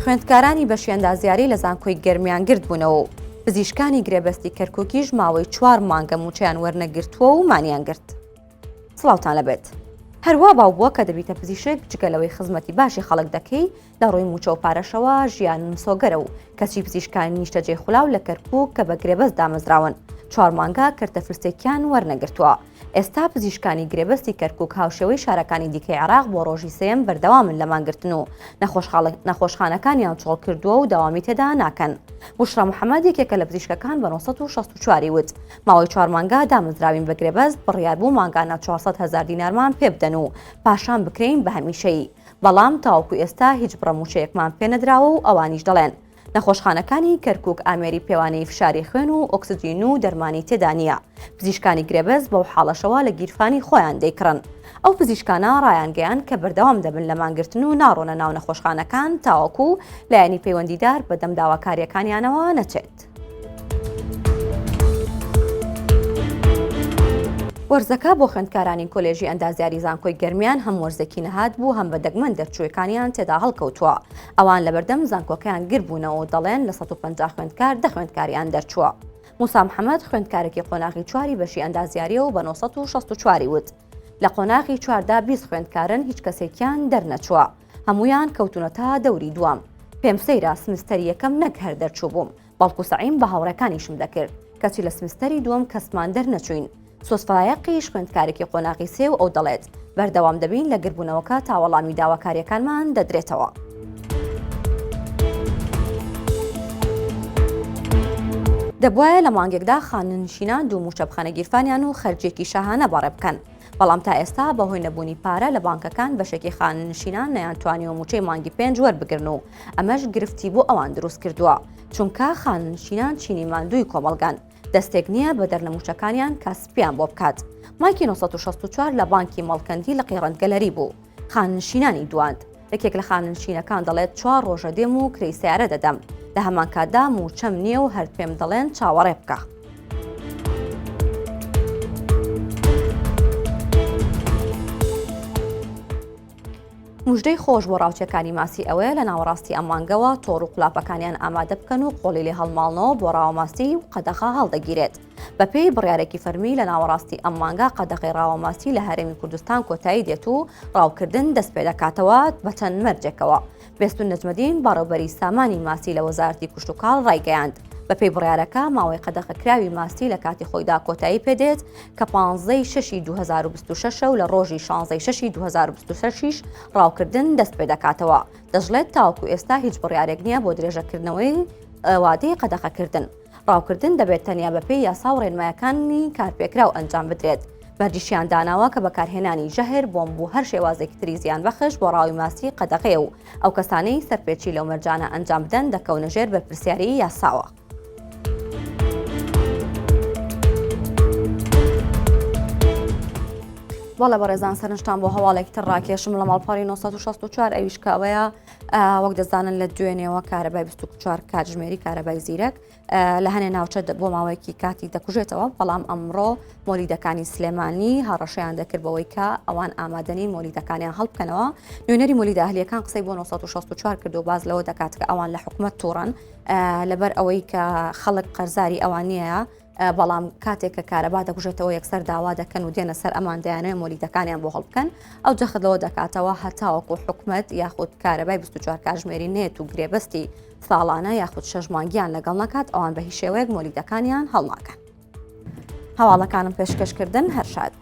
خوێندکارانی بەشێندازیاری لە زانکۆی گەرمیان گرت بوونەوە و پزیشکانی گرێبەستی کەرکووکیش ماوەی 4 مانگە موچەیان وەرنەگرتووە و مانیان گرت. سڵاوتان لەبێت. هەروە باو بووە کە دەبیتە پزیشک جگەلەوەی خزمەتی باشی خەڵک دەکەی لە ڕۆی موچە و پارەشەوە ژیان مسۆگەرە و کەچی پزیشکانی نیشتەجێ خولاو لە کەرکووک کە بە گرێبەست دامەزراون 4 مانگە کەرتەفرسێکیان وەرنەگرتووە. ئێستا پزیشکانی گرێبەستی کەرکووک هاوشێوەی شارەکانی دیکەی عێراق بۆ ڕۆژی سێم بەردەوامن لە مانگرتن و نەخۆشخانەکانیان چۆڵ کردووە و داوامی تێدا ناکەن. بوشرا محەممەد یەکێکە لە پزیشکەکان بە 964 وت ماوەی 4 مانگە دامەزراوین بە گرێبەست بڕیاربوو مانگانە 400,000 دینارمان پێ بدەن و پاشان بکرین بە هەمیشەیی. بەڵام تاوەکو ئێستا هیچ بڕەموچەیەکمان پێ نەدراوە و ئەوانیش دەڵێن نەخۆشخانەکانی کەرکووک ئامێری پێوانەی فشاری خوێن و ئۆکسجین و دەرمانی تێدا نییە. پزیشکانی گرێبەست بەو حاڵەشەوە لە گیرفانی خۆیان دەیکڕن. ئەو پزیشکانە ڕایانگەیان کە بەردەوام دەبن لە مانگرتن و ناڕۆنە ناو نەخۆشخانەکان تاوەکو لایەنی پەیوەندیدار بە دەم داواکاریەکانیانەوە نەچێت. وەرزەکە بۆ خوێندکارانی کۆلێژی ئەندازیاری زانکۆی گەرمیان هەم وەرزێکی نەهات بوو هەم بە دەگمەن دەرچووەکانیان تێدا هەڵکەوتووە. ئەوان لەبەردەم زانکۆکەیان گربوونەوە و دەڵێن لە 150 خوێندکار 10 خوێندکاریان دەرچووە. موسا محەممەد خوێندکارێکی قۆناغی 4 بەشی ئەندازیاریەوە بە 964 وت لە قۆناغی 4دا 20 خوێندکارن هیچ کەسێکیان دەرنەچووە. هەمویان کەوتونە تا دەوری دوام. پێم سەیرە سمستەری یەکەم نەک هەر دەرچوو بووم بەڵکو سەعیم بە هاوڕێکانیشم دەکرد کەچی لە سمستەری دووەم کەسمان دەرنەچوین. سۆسفایەقیش خوێندکارێکی قۆناغی سێ و ئەو دەڵێت بەردەوام دەبین لە گربوونەوەکە تاوەڵامی داواکاریەکانمان دەدرێتەوە. دەبوایە لە مانگێکدا خاننشینان دوو موچە بخەنە گیرفانیان و خەرجێکی شاهانە بەڕێ بکەن. بەڵام تا ئێستا بەهۆی نەبوونی پارە لە بانکەکان بەشێکی خاننشینان نەیانتوانیوە موچەی مانگی 5 وەربگرن و ئەمەش گرفتی بۆ ئەوان دروست کردووە چونکە خاننشینان چینی ماندووی کۆمەڵگان دەستێک نییە بە دەرنەموچەکانیان کاسپیان بۆ بکات. مایکی 964 لە بانکی مەڵکەندی لە قیڕەنگەلەری بوو. خاننشینانی دواند. یەکێک لە خاننشینەکان دەڵێت 4 ڕۆژە دێم و کرەی سیارە دەدەم. لە هەمان کاتدا موچەم نییە و هەر پێم دەڵێن چاوەڕێ بکە. موژدەی خۆش بۆ ڕاوچەکانی ماسی ئەوەیە لە ناوەڕاستی ئەم مانگەوە تۆڕ و قولاپەکانیان ئامادە بکەن و قۆڵی لێ هەڵماڵنەوە بۆ ڕاوەماسی و قەدەخە هەڵدەگیرێت. بەپێی بڕیارێکی فەرمی لە ناوەڕاستی ئەم مانگە قەدەخەی ڕاوەماسی لە هەرێمی کوردستان کۆتایی دێت و ڕاوکردن دەست پێ دەکاتەوە بە چەند مەرجێکەوە. بێستون نەجمەدین باڕێوەبەری سامانی ماسی لە وەزارەتی کوشت و کاڵ ڕایگەیاند. بەپێی بڕیارەکە ماوەی قەدەخەکراوی ماسی لە کاتی خۆیدا کۆتایی پێدێت کە 15/6/2026 و لە ڕۆژی 16/6/2026 ڕاوکردن دەست پێ دەکاتەوە. دەژڵێت تاوەکو ئێستا هیچ بڕیارێک نییە بۆ درێژەکردنەوەی وادەی قەدەخەکردن. ڕاوکردن دەبێت تەنیا بەپێی یاسا و ڕێنمایەکانی کارپێکراو ئەنجام بدرێت. بەرجیشیان داناوە کە بەکارهێنانی ژەهر بۆمب و هەر شێوازێکی تری زیان بەخش بۆ ڕاوی ماسی قەدەغەیە و ئەو کەسانەی سەرپێچی لەو مەرجانە ئەنجام بدەن دەکەونە ژێر بەرپرسیاری یاساوە. وەڵە بەڕێزان سەرنجتان بۆ هەواڵێکی تر ڕاکێشم لە ماڵپەڕی 964 ئەویش کاوەیە وەک دەزانن لە دوێنێەوە کارەبای 24 کاتژمێری کارەبای زیرەک لە هەنێ ناوچە بۆ ماوەیەکی کاتی دەکوژێتەوە. بەڵام ئەمڕۆ مۆلیدەکانی سلێمانی هەڕەشەیان دەکرد بەوەی کە ئەوان ئامادەنی مۆلیدەکانیان هەڵبکەنەوە. نوێنەری مۆلیدە ئەهلیەکان قسەی بۆ 964 کرد و باز لەوە دەکات کە ئەوان لە حکومەت تووڕن لەبەر ئەوەی کە خەڵک قەرزاری ئەوان نییە. بەڵام کاتێک کە کارەبا دەکوژێتەوە یەکسەر داوا دەکەن و دێنە سەر ئەمان دەیانەوە مۆلیدەکانیان بۆ هەڵبکەن ئەو جەخت لەوە دەکاتەوە هەتاوەکو حکومەت یاخود کارەبای 24 کاتژمێری نێت و گرێبەستی ساڵانە یاخود 6 مانگیان لەگەڵ نەکات ئەوان بە هیچ شێوەیەک مۆلیدەکانیان هەڵناکەن. هەواڵەکانم پێشکەشکردن هەر شاد.